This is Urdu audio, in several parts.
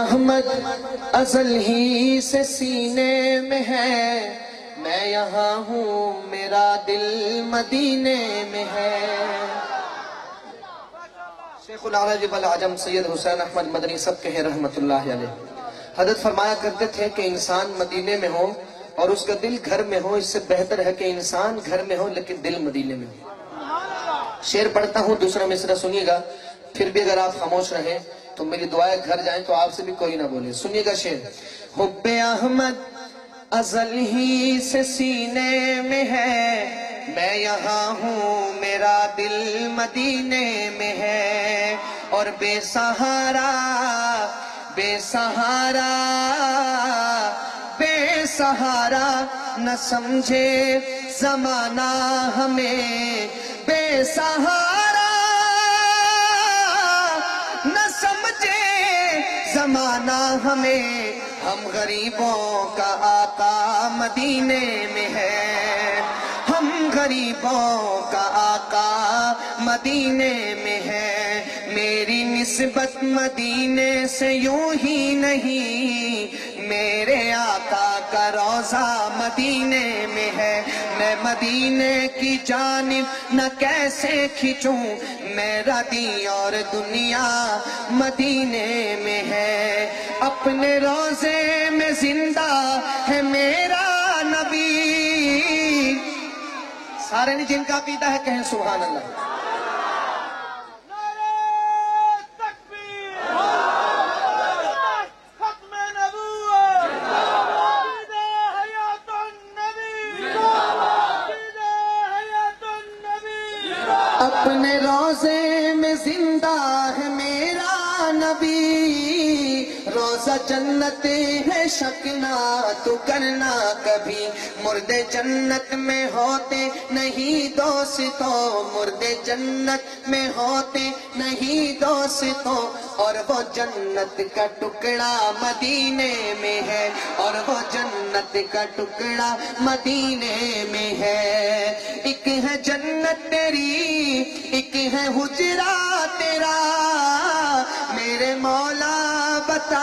احمد ازل ہی سے سینے میں ہے، میں یہاں ہوں میرا دل مدینے میں ہے۔ شیخ العرب العجم سید حسین احمد مدنی سب کے ہیں رحمت اللہ علیہ۔ حضرت فرمایا کرتے تھے کہ انسان مدینے میں ہو اور اس کا دل گھر میں ہو، اس سے بہتر ہے کہ انسان گھر میں ہو لیکن دل مدینے میں ہو۔ شعر پڑھتا ہوں، دوسرا مصرع سنیے گا، پھر بھی اگر آپ خاموش رہیں تو میری دعائیں گھر جائیں تو آپ سے بھی کوئی نہ بولے۔ سنیے گا شعر۔ حب احمد ازل ہی سے سینے میں ہے، میں یہاں ہوں میرا دل مدینے میں ہے، اور بے سہارا بے سہارا بے سہارا نہ سمجھے زمانہ ہمیں، بے سہارا نہ سمجھے زمانہ ہمیں، ہم غریبوں کا آقا مدینے میں ہے، ہم غریبوں کا آقا مدینے میں ہے۔ میری نسبت مدینے سے یوں ہی نہیں، میرے آقا کا روضہ مدینے میں ہے، میں مدینے کی جانب نہ کیسے کھچوں، میرا دین اور دنیا مدینے میں ہے۔ اپنے روضے میں زندہ ہے میرا نبی، سارے نے جن کا عقیدہ ہے کہیں سبحان اللہ۔ اپنے روضے میں زندہ ہے میرا نبی، روضہ جنت ہے شک نہ تو کرنا کبھی، مردے جنت میں ہوتے نہیں دوستوں، مردے جنت میں ہوتے نہیں دوستوں، اور وہ جنت کا ٹکڑا مدینے میں ہے، اور وہ جنت کا ٹکڑا مدینے میں ہے۔ ایک ہے جنت تیری، ایک ہے حجرہ تیرا، میرے مولا بتا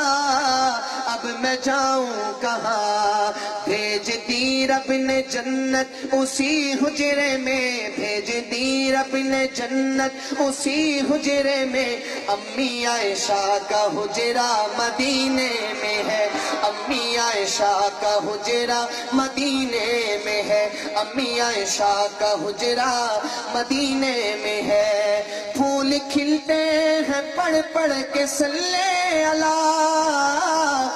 اب میں جاؤں کہاں، بھیج دی رب نے جنت اسی حجرے میں، بھیج دی رب نے جنت اسی حجرے میں، امی عائشہ کا حجرہ مدینے میں ہے، امی عائشہ کا حجرہ مدینے میں ہے، امی عائشہ کا حجرہ مدینے میں ہے۔ پھول کھلتے ہیں پڑھ پڑھ کے صلی اللہ،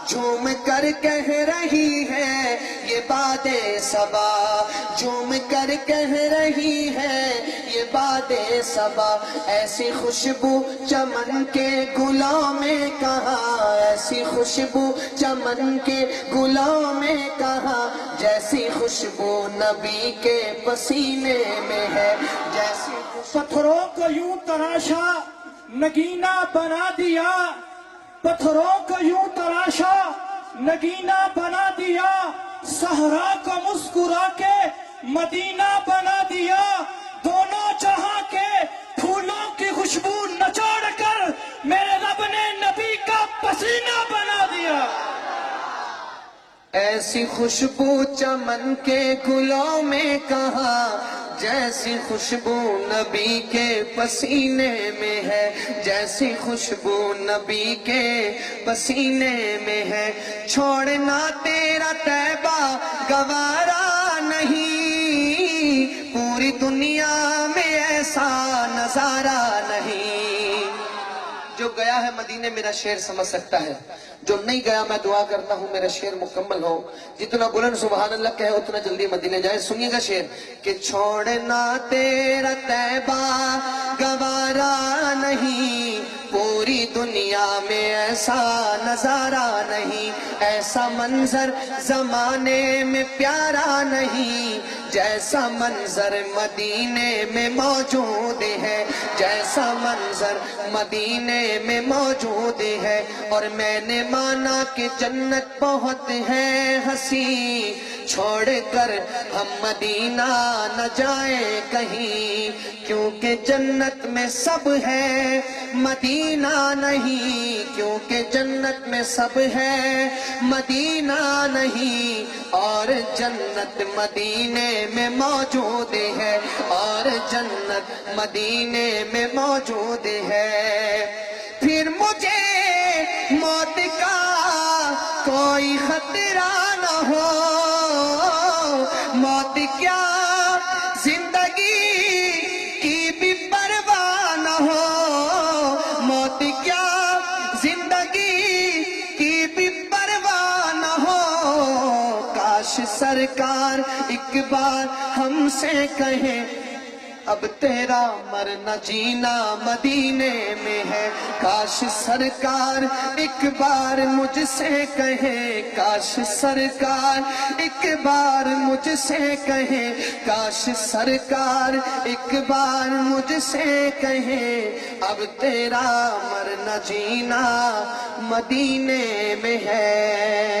جھوم کر کہہ رہی ہے یہ باد صبا، جھوم کر کہہ رہی ہے یہ باد صبا، ایسی خوشبو چمن کے گلوں میں کہاں، ایسی خوشبو چمن کے گلوں میں کہاں، جیسی خوشبو نبی کے پسینے میں ہے، جیسی پتھروں کو یوں تراشا نگینہ بنا دیا، پتھروں کو یوں تراشا نگینہ بنا دیا، صحرا کو مسکرا کے مدینہ بنا دیا، دونوں جہاں کے پھولوں کی خوشبو نچوڑ کر میرے رب نے نبی کا پسینہ بنا دیا۔ ایسی خوشبو چمن کے گلوں میں کہاں، جیسی خوشبو نبی کے پسینے میں ہے، جیسی خوشبو نبی کے پسینے میں ہے۔ چھوڑنا تیرا طیبہ گوارا نہیں، پوری دنیا میں ایسا نظارہ نہیں۔ جو گیا ہے مدینے میرا شعر سمجھ سکتا ہے، جو نہیں گیا میں دعا کرتا ہوں میرا شعر مکمل ہو، جتنا بلند سبحان اللہ کہے اتنا جلدی مدینے جائے۔ سنیے گا شعر کہ چھوڑنا تیرا طیبہ گوارا نہیں، پوری دنیا میں ایسا نظارہ نہیں، ایسا منظر زمانے میں پیارا نہیں، جیسا منظر مدینے میں موجود ہے، جیسا منظر مدینے میں موجود ہے۔ اور میں نے مانا کہ جنت بہت ہے حسین، چھوڑ کر ہم مدینہ نہ جائیں کہیں، کیونکہ جنت میں سب ہے مدینہ نہیں، کیونکہ جنت میں سب ہے مدینہ نہیں، اور جنت مدینے میں موجود ہے، اور جنت مدینے میں موجود ہے۔ پھر مجھے موت کا کوئی خطرہ نہ ہو، موت کیا زندگی کی بھی پرواہ نہ ہو، موت کیا زندگی کی بھی پرواہ نہ ہو۔ کاش سرکار ایک بار ہم سے کہیں اب تیرا مرنا جینا مدینے میں ہے، کاش سرکار ایک بار مجھ سے کہے، کاش سرکار ایک بار مجھ سے کہے، کاش سرکار ایک بار مجھ سے کہے اب تیرا مرنا جینا مدینے میں ہے۔